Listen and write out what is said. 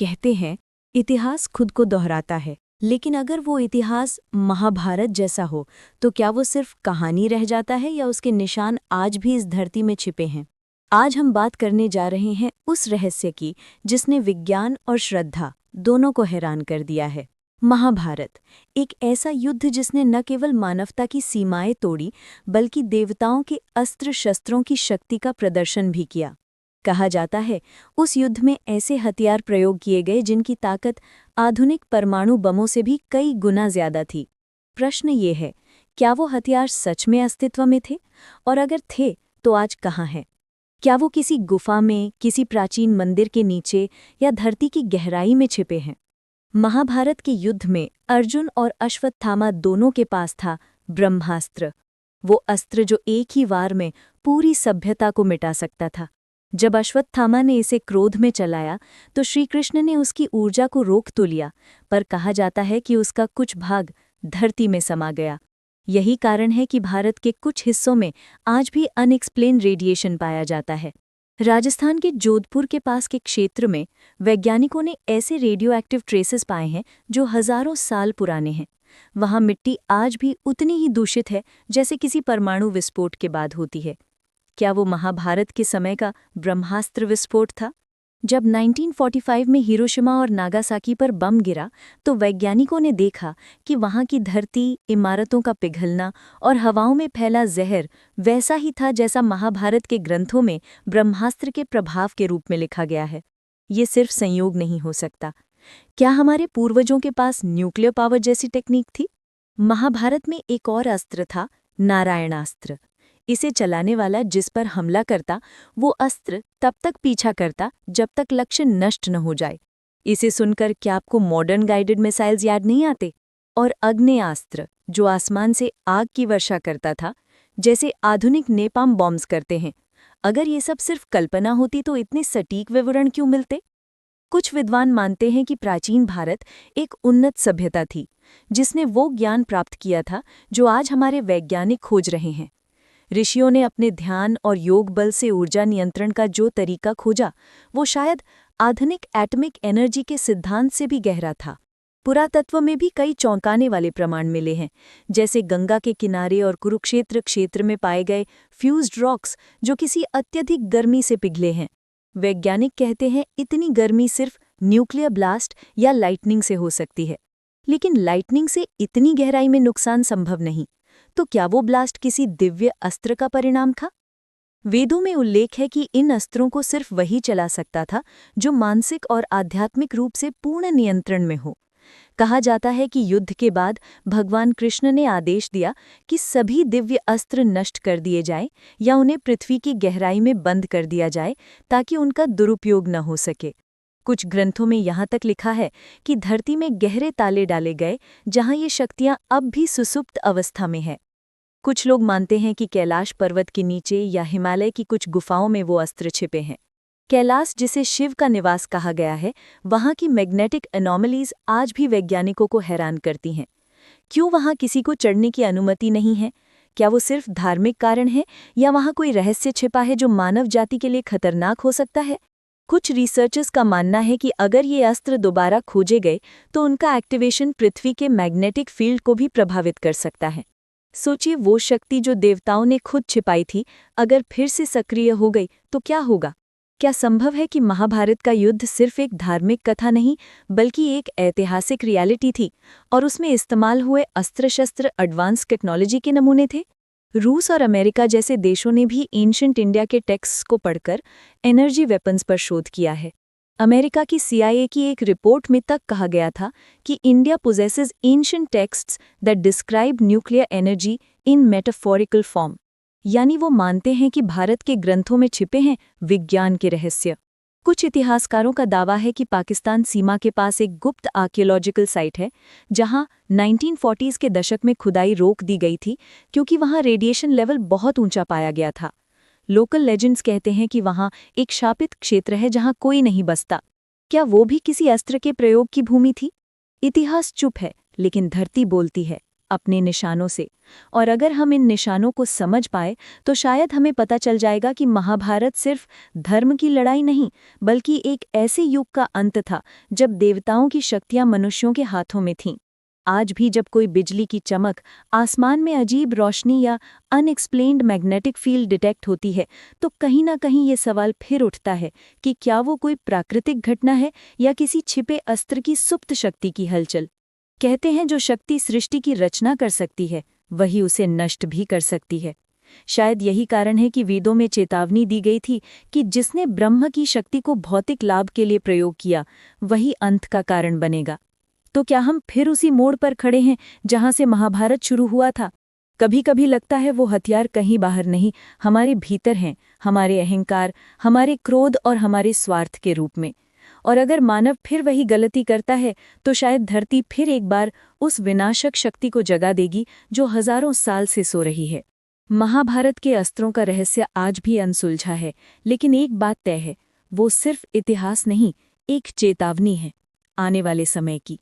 कहते हैं इतिहास खुद को दोहराता है, लेकिन अगर वो इतिहास महाभारत जैसा हो तो क्या वो सिर्फ कहानी रह जाता है या उसके निशान आज भी इस धरती में छिपे हैं। आज हम बात करने जा रहे हैं उस रहस्य की जिसने विज्ञान और श्रद्धा दोनों को हैरान कर दिया है। महाभारत, एक ऐसा युद्ध जिसने न केवल मानवता की सीमाएं तोड़ी बल्कि देवताओं के अस्त्र शस्त्रों की शक्ति का प्रदर्शन भी किया। कहा जाता है उस युद्ध में ऐसे हथियार प्रयोग किए गए जिनकी ताकत आधुनिक परमाणु बमों से भी कई गुना ज्यादा थी। प्रश्न ये है, क्या वो हथियार सच में अस्तित्व में थे, और अगर थे तो आज कहाँ हैं? क्या वो किसी गुफा में, किसी प्राचीन मंदिर के नीचे या धरती की गहराई में छिपे हैं? महाभारत के युद्ध में अर्जुन और अश्वत्थामा दोनों के पास था ब्रह्मास्त्र, वो अस्त्र जो एक ही वार में पूरी सभ्यता को मिटा सकता था। जब अश्वत्थामा ने इसे क्रोध में चलाया तो श्रीकृष्ण ने उसकी ऊर्जा को रोक तो लिया, पर कहा जाता है कि उसका कुछ भाग धरती में समा गया। यही कारण है कि भारत के कुछ हिस्सों में आज भी अनएक्सप्लेन रेडिएशन पाया जाता है। राजस्थान के जोधपुर के पास के क्षेत्र में वैज्ञानिकों ने ऐसे रेडियोएक्टिव ट्रेसेस पाए हैं जो हजारों साल पुराने हैं। वहाँ मिट्टी आज भी उतनी ही दूषित है जैसे किसी परमाणु विस्फोट के बाद होती है। क्या वो महाभारत के समय का ब्रह्मास्त्र विस्फोट था? जब 1945 में हिरोशिमा और नागासाकी पर बम गिरा तो वैज्ञानिकों ने देखा कि वहाँ की धरती, इमारतों का पिघलना और हवाओं में फैला जहर वैसा ही था जैसा महाभारत के ग्रंथों में ब्रह्मास्त्र के प्रभाव के रूप में लिखा गया है। ये सिर्फ संयोग नहीं हो सकता। क्या हमारे पूर्वजों के पास न्यूक्लियर पावर जैसी टेक्निक थी? महाभारत में एक और अस्त्र था, नारायणास्त्र। इसे चलाने वाला जिस पर हमला करता वो अस्त्र तब तक पीछा करता जब तक लक्ष्य नष्ट न हो जाए। इसे सुनकर क्या आपको मॉडर्न गाइडेड मिसाइल्स याद नहीं आते? और अग्नेयास्त्र, जो आसमान से आग की वर्षा करता था जैसे आधुनिक नेपाम बॉम्ब्स करते हैं। अगर ये सब सिर्फ कल्पना होती तो इतने सटीक विवरण क्यों मिलते? कुछ विद्वान मानते हैं कि प्राचीन भारत एक उन्नत सभ्यता थी जिसने वो ज्ञान प्राप्त किया था जो आज हमारे वैज्ञानिक खोज रहे हैं। ऋषियों ने अपने ध्यान और योग बल से ऊर्जा नियंत्रण का जो तरीका खोजा वो शायद आधुनिक एटॉमिक एनर्जी के सिद्धांत से भी गहरा था। पुरातत्व में भी कई चौंकाने वाले प्रमाण मिले हैं, जैसे गंगा के किनारे और कुरुक्षेत्र क्षेत्र में पाए गए फ्यूज्ड रॉक्स जो किसी अत्यधिक गर्मी से पिघले हैं। वैज्ञानिक कहते हैं इतनी गर्मी सिर्फ न्यूक्लियर ब्लास्ट या लाइटनिंग से हो सकती है, लेकिन लाइटनिंग से इतनी गहराई में नुकसान संभव नहीं। तो क्या वो ब्लास्ट किसी दिव्य अस्त्र का परिणाम था? वेदों में उल्लेख है कि इन अस्त्रों को सिर्फ वही चला सकता था जो मानसिक और आध्यात्मिक रूप से पूर्ण नियंत्रण में हो। कहा जाता है कि युद्ध के बाद भगवान कृष्ण ने आदेश दिया कि सभी दिव्य अस्त्र नष्ट कर दिए जाएं या उन्हें पृथ्वी की गहराई में बंद कर दिया जाए ताकि उनका दुरुपयोग न हो सके। कुछ ग्रंथों में यहाँ तक लिखा है कि धरती में गहरे ताले डाले गए जहाँ ये शक्तियाँ अब भी सुसुप्त अवस्था में है। कुछ लोग मानते हैं कि कैलाश पर्वत के नीचे या हिमालय की कुछ गुफाओं में वो अस्त्र छिपे हैं। कैलाश, जिसे शिव का निवास कहा गया है, वहाँ की मैग्नेटिक एनॉमलीज आज भी वैज्ञानिकों को हैरान करती हैं। क्यों वहाँ किसी को चढ़ने की अनुमति नहीं है? क्या वो सिर्फ धार्मिक कारण है या वहाँ कोई रहस्य छिपा है जो मानव जाति के लिए खतरनाक हो सकता है? कुछ रिसर्चर्स का मानना है कि अगर ये अस्त्र दोबारा खोजे गए तो उनका एक्टिवेशन पृथ्वी के मैग्नेटिक फील्ड को भी प्रभावित कर सकता है। सोचिए, वो शक्ति जो देवताओं ने खुद छिपाई थी अगर फिर से सक्रिय हो गई तो क्या होगा? क्या संभव है कि महाभारत का युद्ध सिर्फ एक धार्मिक कथा नहीं बल्कि एक ऐतिहासिक रियलिटी थी और उसमें इस्तेमाल हुए अस्त्र शस्त्र एडवांस टेक्नोलॉजी के नमूने थे? रूस और अमेरिका जैसे देशों ने भी एंशिएंट इंडिया के टेक्स्ट्स को पढ़कर एनर्जी वेपन्स पर शोध किया है। अमेरिका की CIA की एक रिपोर्ट में तक कहा गया था कि India possesses ancient texts that describe nuclear energy in metaphorical form, यानी वो मानते हैं कि भारत के ग्रंथों में छिपे हैं विज्ञान के रहस्य। कुछ इतिहासकारों का दावा है कि पाकिस्तान सीमा के पास एक गुप्त आर्कियोलॉजिकल साइट है जहां 1940s के दशक में खुदाई रोक दी गई थी क्योंकि वहां रेडिएशन लेवल बहुत ऊंचा पाया गया था। लोकल लेजेंड्स कहते हैं कि वहां एक शापित क्षेत्र है जहां कोई नहीं बसता। क्या वो भी किसी अस्त्र के प्रयोग की भूमि थी? इतिहास चुप है, लेकिन धरती बोलती है। अपने निशानों से। और अगर हम इन निशानों को समझ पाए तो शायद हमें पता चल जाएगा कि महाभारत सिर्फ धर्म की लड़ाई नहीं, बल्कि एक ऐसे युग का अंत था जब देवताओं की शक्तियां मनुष्यों के हाथों में थीं। आज भी जब कोई बिजली की चमक, आसमान में अजीब रोशनी या अनएक्सप्लेन्ड मैग्नेटिक फील्ड डिटेक्ट होती है, तो कहीं ना कहीं ये सवाल फिर उठता है कि क्या वो कोई प्राकृतिक घटना है या किसी छिपे अस्त्र की सुप्त शक्ति की हलचल। कहते हैं जो शक्ति सृष्टि की रचना कर सकती है वही उसे नष्ट भी कर सकती है। शायद यही कारण है कि वेदों में चेतावनी दी गई थी कि जिसने ब्रह्म की शक्ति को भौतिक लाभ के लिए प्रयोग किया वही अंत का कारण बनेगा। तो क्या हम फिर उसी मोड़ पर खड़े हैं जहां से महाभारत शुरू हुआ था? कभी कभी लगता है वो हथियार कहीं बाहर नहीं, हमारे भीतर हैं, हमारे अहंकार, हमारे क्रोध और हमारे स्वार्थ के रूप में। और अगर मानव फिर वही गलती करता है तो शायद धरती फिर एक बार उस विनाशक शक्ति को जगा देगी जो हजारों साल से सो रही है। महाभारत के अस्त्रों का रहस्य आज भी अनसुलझा है, लेकिन एक बात तय है, वो सिर्फ इतिहास नहीं, एक चेतावनी है आने वाले समय की।